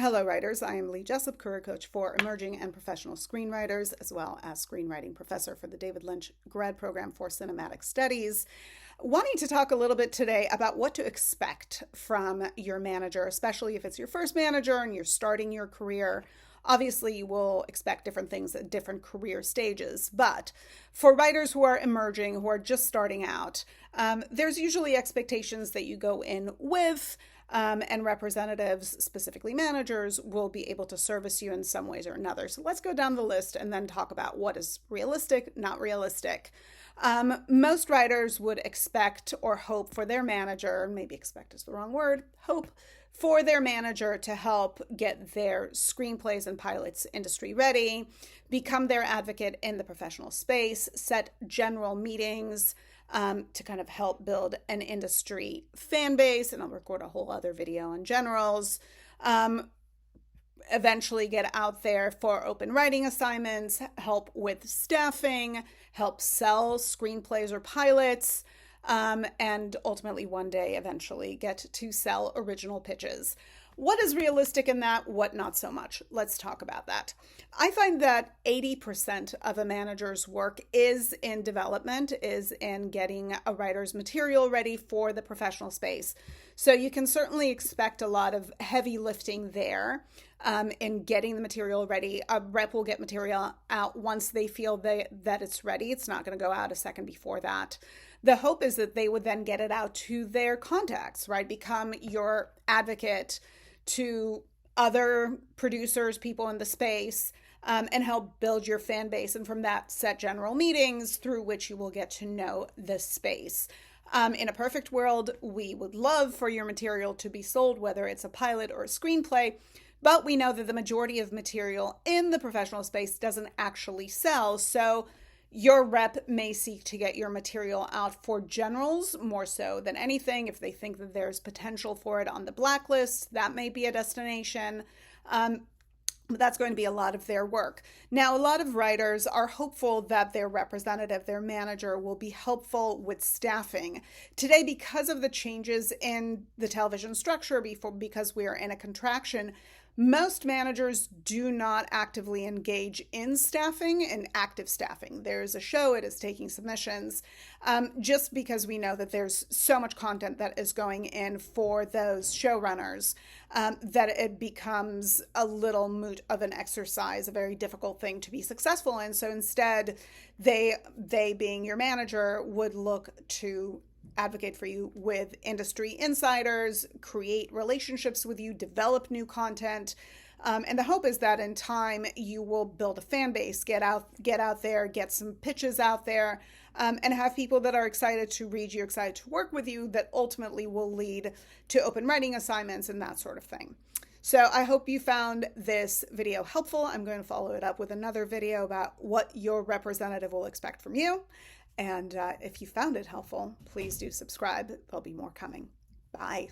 Hello, writers. I am Lee Jessup, career coach for emerging and professional screenwriters, as well as screenwriting professor for the David Lynch grad program for cinematic studies. Wanting to talk a little bit today about what to expect from your manager, especially if it's your first manager and you're starting your career. Obviously, you will expect different things at different career stages, but for writers who are emerging, who are just starting out, there's usually expectations that you go in with. And representatives, specifically managers, will be able to service you in some ways or another. So let's go down the list and then talk about what is realistic, not realistic. Most writers would expect or hope for their manager, maybe expect is the wrong word, hope for their manager to help get their screenplays and pilots industry ready, become their advocate in the professional space, set general meetings, to kind of help build an industry fan base, and I'll record a whole other video on generals. Eventually get out there for open writing assignments, help with staffing, help sell screenplays or pilots, and ultimately one day eventually get to sell original pitches. What is realistic in that? What not so much? Let's talk about that. I find that 80% of a manager's work is in development, is in getting a writer's material ready for the professional space. So you can certainly expect a lot of heavy lifting there in getting the material ready. A rep will get material out once they feel that it's ready. It's not going to go out a second before that. The hope is that they would then get it out to their contacts, right? Become your advocate to other producers, people in the space, and help build your fan base. And from that, set general meetings through which you will get to know the space. In a perfect world, we would love for your material to be sold, whether it's a pilot or a screenplay, but we know that the majority of material in the professional space doesn't actually sell. So your rep may seek to get your material out for generals more so than anything. If they think that there's potential for it on the blacklist, that may be a destination. But that's going to be a lot of their work. Now, a lot of writers are hopeful that their representative, their manager, will be helpful with staffing. Today, because of the changes in the television structure, because we are in a contraction, most managers do not actively engage in staffing and active staffing. There's a show, it is taking submissions, just because we know that there's so much content that is going in for those showrunners that it becomes a little moot of an exercise, a very difficult thing to be successful in. So instead, they being your manager, would look to advocate for you with industry insiders, create relationships with you, develop new content. And the hope is that in time you will build a fan base, get out there, get some pitches out there, and have people that are excited to read you, excited to work with you, that ultimately will lead to open writing assignments and that sort of thing. So I hope you found this video helpful. I'm going to follow it up with another video about what your representative will expect from you. And if you found it helpful, please do subscribe. There'll be more coming. Bye.